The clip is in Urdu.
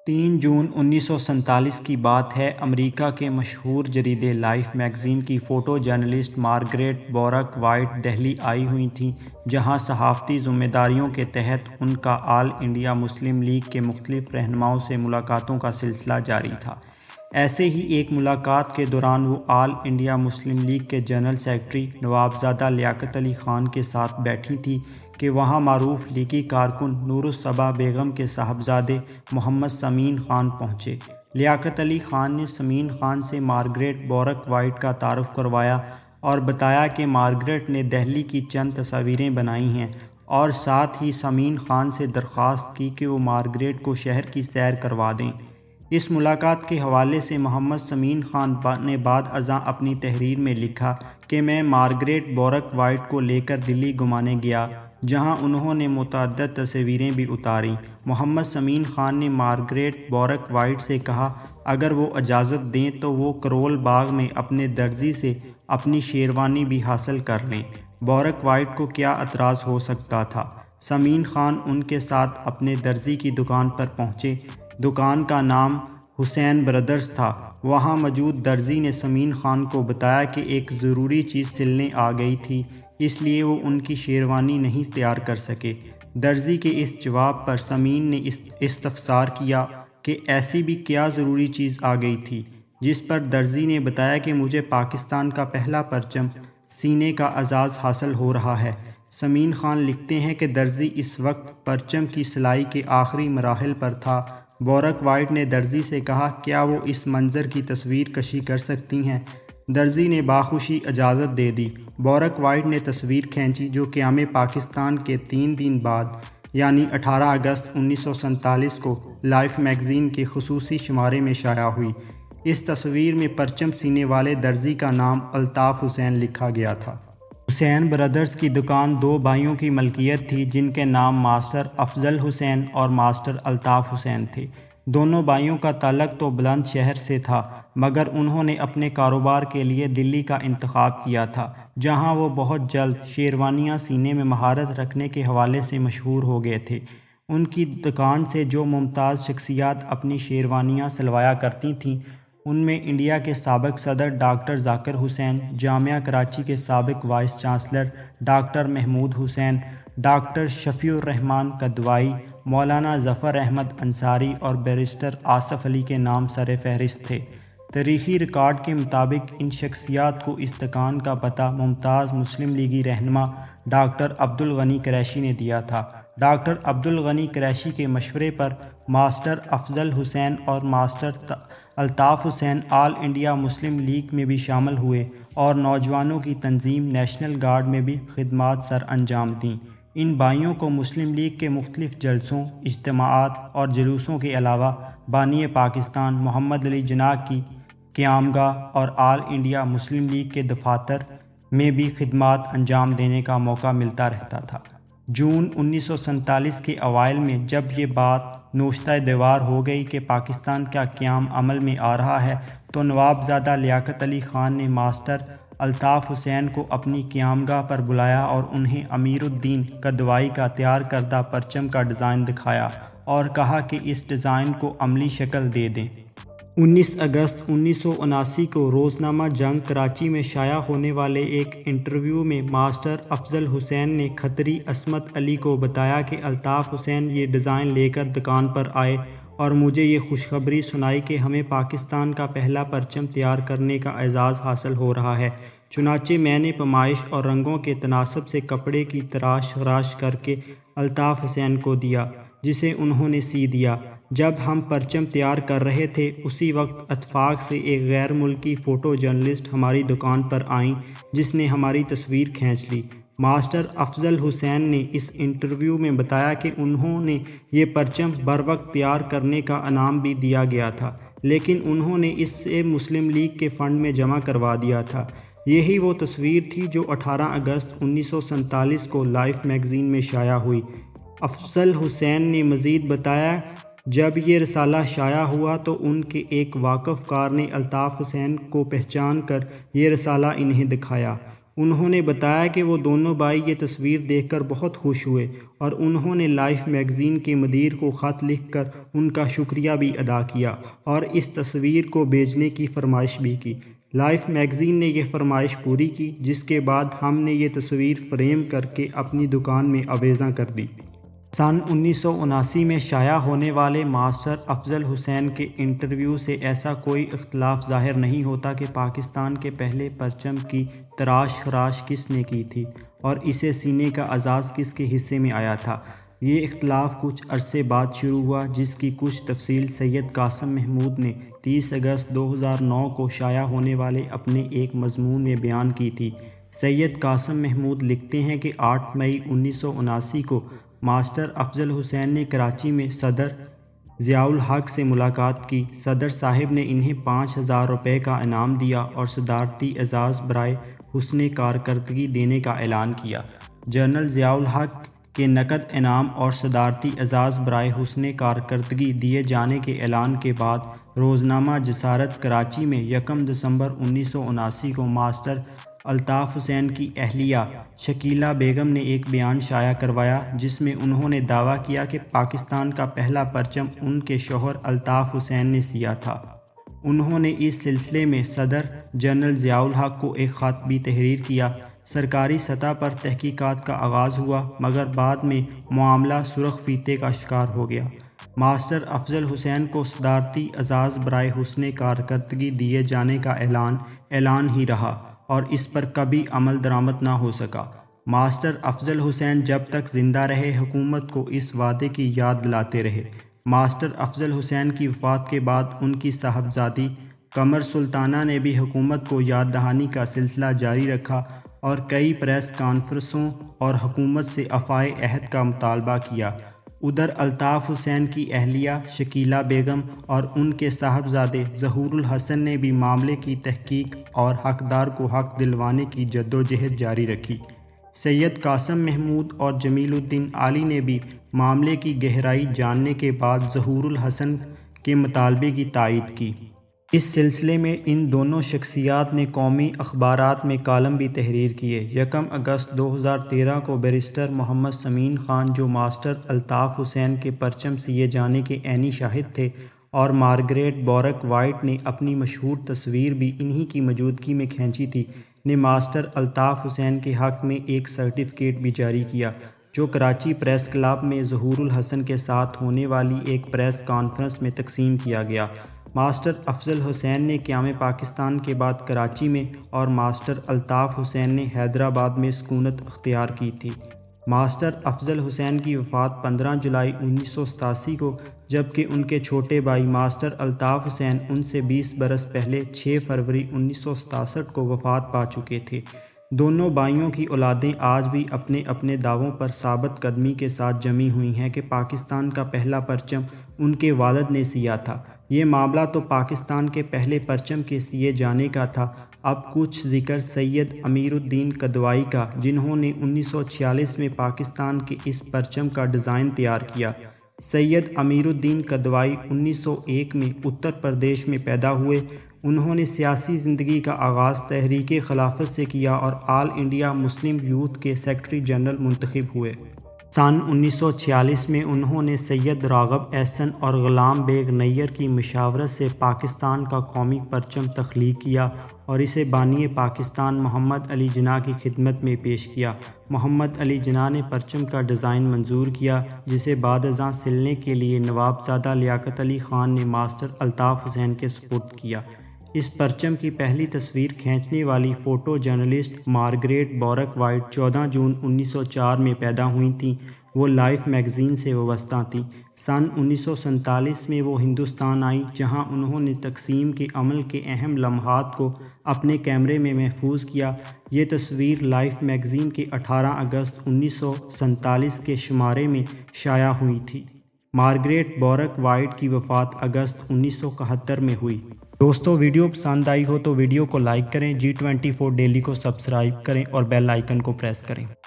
3 جون 1947 کی بات ہے۔ امریکہ کے مشہور جریدے لائف میگزین کی photo journalist Margaret بورک white Delhi آئی ہوئی تھیں، جہاں صحافتی ذمہ داریوں کے تحت ان کا آل انڈیا مسلم لیگ کے مختلف رہنماؤں سے ملاقاتوں کا سلسلہ جاری تھا۔ ایسے ہی ایک ملاقات کے دوران وہ آل انڈیا مسلم لیگ کے جنرل سیکرٹری نوابزادہ لیاقت علی خان کے ساتھ بیٹھی تھیں کہ وہاں معروف لیگی کارکن نور الصبا بیگم کے صاحبزادے محمد سمین خان پہنچے۔ لیاقت علی خان نے سمین خان سے مارگریٹ بورک وائٹ کا تعارف کروایا اور بتایا کہ مارگریٹ نے دہلی کی چند تصاویریں بنائی ہیں، اور ساتھ ہی سمین خان سے درخواست کی کہ وہ مارگریٹ کو شہر کی سیر کروا دیں۔ اس ملاقات کے حوالے سے محمد سمین خان نے بعد ازاں اپنی تحریر میں لکھا کہ میں مارگریٹ بورک وائٹ کو لے کر دلی گھمانے گیا، جہاں انہوں نے متعدد تصویریں بھی اتاریں۔ محمد سمین خان نے مارگریٹ بورک وائٹ سے کہا اگر وہ اجازت دیں تو وہ کرول باغ میں اپنے درزی سے اپنی شیروانی بھی حاصل کر لیں۔ بورک وائٹ کو کیا اعتراض ہو سکتا تھا؟ سمین خان ان کے ساتھ اپنے درزی کی دکان پر پہنچے۔ دکان کا نام حسین برادرز تھا۔ وہاں موجود درزی نے سمین خان کو بتایا کہ ایک ضروری چیز سلنے آ گئی تھی، اس لیے وہ ان کی شیروانی نہیں تیار کر سکے۔ درزی کے اس جواب پر سمین نے استفسار کیا کہ ایسی بھی کیا ضروری چیز آ گئی تھی، جس پر درزی نے بتایا کہ مجھے پاکستان کا پہلا پرچم سینے کا اعزاز حاصل ہو رہا ہے۔ سمین خان لکھتے ہیں کہ درزی اس وقت پرچم کی سلائی کے آخری مراحل پر تھا۔ بورک وائٹ نے درزی سے کہا کیا وہ اس منظر کی تصویر کشی کر سکتی ہیں؟ درزی نے باخوشی اجازت دے دی۔ بورک وائٹ نے تصویر کھینچی جو قیام پاکستان کے 3 دن بعد یعنی 18 اگست 1947 کو لائف میگزین کے خصوصی شمارے میں شائع ہوئی۔ اس تصویر میں پرچم سینے والے درزی کا نام الطاف حسین لکھا گیا تھا۔ حسین برادرز کی دکان 2 بھائیوں کی ملکیت تھی جن کے نام ماسٹر افضل حسین اور ماسٹر الطاف حسین تھے۔ دونوں بھائیوں کا تعلق تو بلند شہر سے تھا، مگر انہوں نے اپنے کاروبار کے لیے دلی کا انتخاب کیا تھا، جہاں وہ بہت جلد شیروانیاں سینے میں مہارت رکھنے کے حوالے سے مشہور ہو گئے تھے۔ ان کی دکان سے جو ممتاز شخصیات اپنی شیروانیاں سلوایا کرتی تھیں، ان میں انڈیا کے سابق صدر ڈاکٹر ذاکر حسین، جامعہ کراچی کے سابق وائس چانسلر ڈاکٹر محمود حسین، ڈاکٹر شفیع الرحمان کدوائی، مولانا ظفر احمد انصاری اور بیرسٹر آصف علی کے نام سر فہرست تھے۔ تاریخی ریکارڈ کے مطابق ان شخصیات کو اس دکان کا پتہ ممتاز مسلم لیگی رہنما ڈاکٹر عبدالغنی قریشی نے دیا تھا۔ ڈاکٹر عبدالغنی قریشی کے مشورے پر ماسٹر افضل حسین اور ماسٹر الطاف حسین آل انڈیا مسلم لیگ میں بھی شامل ہوئے اور نوجوانوں کی تنظیم نیشنل گارڈ میں بھی خدمات سر انجام دیں۔ ان بھائیوں کو مسلم لیگ کے مختلف جلسوں، اجتماعات اور جلوسوں کے علاوہ بانی پاکستان محمد علی جناح کی قیامگاہ اور آل انڈیا مسلم لیگ کے دفاتر میں بھی خدمات انجام دینے کا موقع ملتا رہتا تھا۔ جون 1947 کے اوائل میں جب یہ بات نوشتہ دیوار ہو گئی کہ پاکستان کا قیام عمل میں آ رہا ہے، تو نوابزادہ لیاقت علی خان نے ماسٹر الطاف حسین کو اپنی قیامگاہ پر بلایا اور انہیں امیر الدین کدوائی کا تیار کردہ پرچم کا ڈیزائن دکھایا اور کہا کہ اس ڈیزائن کو عملی شکل دے دیں۔ 19 اگست 1979 کو روزنامہ جنگ کراچی میں شائع ہونے والے ایک انٹرویو میں ماسٹر افضل حسین نے کھتری عصمت علی کو بتایا کہ الطاف حسین یہ ڈیزائن لے کر دکان پر آئے اور مجھے یہ خوشخبری سنائی کہ ہمیں پاکستان کا پہلا پرچم تیار کرنے کا اعزاز حاصل ہو رہا ہے۔ چنانچہ میں نے پیمائش اور رنگوں کے تناسب سے کپڑے کی تراش خراش کر کے الطاف حسین کو دیا، جسے انہوں نے سی دیا۔ جب ہم پرچم تیار کر رہے تھے، اسی وقت اتفاق سے ایک غیر ملکی فوٹو جرنلسٹ ہماری دکان پر آئیں جس نے ہماری تصویر کھینچ لی۔ ماسٹر افضل حسین نے اس انٹرویو میں بتایا کہ انہوں نے یہ پرچم بروقت تیار کرنے کا انعام بھی دیا گیا تھا، لیکن انہوں نے اس سے مسلم لیگ کے فنڈ میں جمع کروا دیا تھا۔ یہی وہ تصویر تھی جو 18 اگست 1947 کو لائف میگزین میں شائع ہوئی۔ افضل حسین نے مزید بتایا جب یہ رسالہ شائع ہوا تو ان کے ایک واقف کار نے الطاف حسین کو پہچان کر یہ رسالہ انہیں دکھایا۔ انہوں نے بتایا کہ وہ دونوں بھائی یہ تصویر دیکھ کر بہت خوش ہوئے اور انہوں نے لائف میگزین کے مدیر کو خط لکھ کر ان کا شکریہ بھی ادا کیا اور اس تصویر کو بھیجنے کی فرمائش بھی کی۔ لائف میگزین نے یہ فرمائش پوری کی، جس کے بعد ہم نے یہ تصویر فریم کر کے اپنی دکان میں آویزاں کر دی۔ سن 1979 میں شائع ہونے والے ماسٹر افضل حسین کے انٹرویو سے ایسا کوئی اختلاف ظاہر نہیں ہوتا کہ پاکستان کے پہلے پرچم کی تراش خراش کس نے کی تھی اور اسے سینے کا اعزاز کس کے حصے میں آیا تھا۔ یہ اختلاف کچھ عرصے بعد شروع ہوا، جس کی کچھ تفصیل سید قاسم محمود نے 30 اگست 2009 کو شائع ہونے والے اپنے ایک مضمون میں بیان کی تھی۔ سید قاسم محمود لکھتے ہیں کہ 8 مئی 1979 کو ماسٹر افضل حسین نے کراچی میں صدر ضیاء الحق سے ملاقات کی۔ صدر صاحب نے انہیں 5000 روپے کا انعام دیا اور صدارتی اعزاز برائے حسن کارکردگی دینے کا اعلان کیا۔ جنرل ضیاء الحق کے نقد انعام اور صدارتی اعزاز برائے حسن کارکردگی دیے جانے کے اعلان کے بعد روزنامہ جسارت کراچی میں 1 دسمبر 1979 کو ماسٹر الطاف حسین کی اہلیہ شکیلہ بیگم نے ایک بیان شائع کروایا، جس میں انہوں نے دعویٰ کیا کہ پاکستان کا پہلا پرچم ان کے شوہر الطاف حسین نے سیا تھا۔ انہوں نے اس سلسلے میں صدر جنرل ضیاء الحق کو ایک خط بھی تحریر کیا۔ سرکاری سطح پر تحقیقات کا آغاز ہوا، مگر بعد میں معاملہ سرخ فیتے کا شکار ہو گیا۔ ماسٹر افضل حسین کو صدارتی اعزاز برائے حسن کارکردگی دیے جانے کا اعلان ہی رہا اور اس پر کبھی عمل درآمد نہ ہو سکا۔ ماسٹر افضل حسین جب تک زندہ رہے حکومت کو اس وعدے کی یاد دلاتے رہے۔ ماسٹر افضل حسین کی وفات کے بعد ان کی صاحبزادی قمر سلطانہ نے بھی حکومت کو یاد دہانی کا سلسلہ جاری رکھا اور کئی پریس کانفرنسوں اور حکومت سے افائے عہد کا مطالبہ کیا۔ ادھر الطاف حسین کی اہلیہ شکیلہ بیگم اور ان کے صاحبزادے ظہور الحسن نے بھی معاملے کی تحقیق اور حقدار کو حق دلوانے کی جدوجہد جاری رکھی۔ سید قاسم محمود اور جمیل الدین عالی نے بھی معاملے کی گہرائی جاننے کے بعد ظہور الحسن کے مطالبے کی تائید کی۔ اس سلسلے میں ان دونوں شخصیات نے قومی اخبارات میں کالم بھی تحریر کیے۔ 1 اگست 2013 کو بیرسٹر محمد سمین خان، جو ماسٹر الطاف حسین کے پرچم سیے جانے کے عینی شاہد تھے، اور مارگریٹ بورک وائٹ نے اپنی مشہور تصویر بھی انہی کی موجودگی میں کھینچی تھی، نے ماسٹر الطاف حسین کے حق میں ایک سرٹیفکیٹ بھی جاری کیا، جو کراچی پریس کلب میں ظہور الحسن کے ساتھ ہونے والی ایک پریس کانفرنس میں تقسیم کیا گیا۔ ماسٹر افضل حسین نے قیام پاکستان کے بعد کراچی میں اور ماسٹر الطاف حسین نے حیدرآباد میں سکونت اختیار کی تھی۔ ماسٹر افضل حسین کی وفات 15 جولائی 1987 کو، جبکہ ان کے چھوٹے بھائی ماسٹر الطاف حسین ان سے 20 برس پہلے 6 فروری 1967 کو وفات پا چکے تھے۔ دونوں بھائیوں کی اولادیں آج بھی اپنے اپنے دعووں پر ثابت قدمی کے ساتھ جمی ہوئی ہیں کہ پاکستان کا پہلا پرچم ان کے والد نے سیا تھا۔ یہ معاملہ تو پاکستان کے پہلے پرچم کے سیے جانے کا تھا، اب کچھ ذکر سید امیر الدین کدوائی کا، جنہوں نے 1946 میں پاکستان کے اس پرچم کا ڈیزائن تیار کیا۔ سید امیر الدین کدوائی 1901 میں اتر پردیش میں پیدا ہوئے۔ انہوں نے سیاسی زندگی کا آغاز تحریک خلافت سے کیا اور آل انڈیا مسلم یوتھ کے سیکرٹری جنرل منتخب ہوئے۔ سن 1946 میں انہوں نے سید راغب احسن اور غلام بیگ نیر کی مشاورت سے پاکستان کا قومی پرچم تخلیق کیا اور اسے بانی پاکستان محمد علی جناح کی خدمت میں پیش کیا۔ محمد علی جناح نے پرچم کا ڈیزائن منظور کیا، جسے بعد ازاں سلنے کے لیے نوابزادہ لیاقت علی خان نے ماسٹر الطاف حسین کے سپرد کیا۔ اس پرچم کی پہلی تصویر کھینچنے والی فوٹو جرنلسٹ مارگریٹ بورک وائٹ 14 جون 1904 میں پیدا ہوئی تھیں۔ وہ لائف میگزین سے وابستہ تھیں۔ سن 1947 میں وہ ہندوستان آئیں، جہاں انہوں نے تقسیم کے عمل کے اہم لمحات کو اپنے کیمرے میں محفوظ کیا۔ یہ تصویر لائف میگزین کے 18 اگست 1947 کے شمارے میں شائع ہوئی تھی۔ مارگریٹ بورک وائٹ کی وفات اگست 1971 میں ہوئی۔ دوستو، ویڈیو پسند آئی ہو تو ویڈیو کو لائک کریں، G24 ڈیلی کو سبسکرائب کریں اور بیل آئیکن کو پریس کریں۔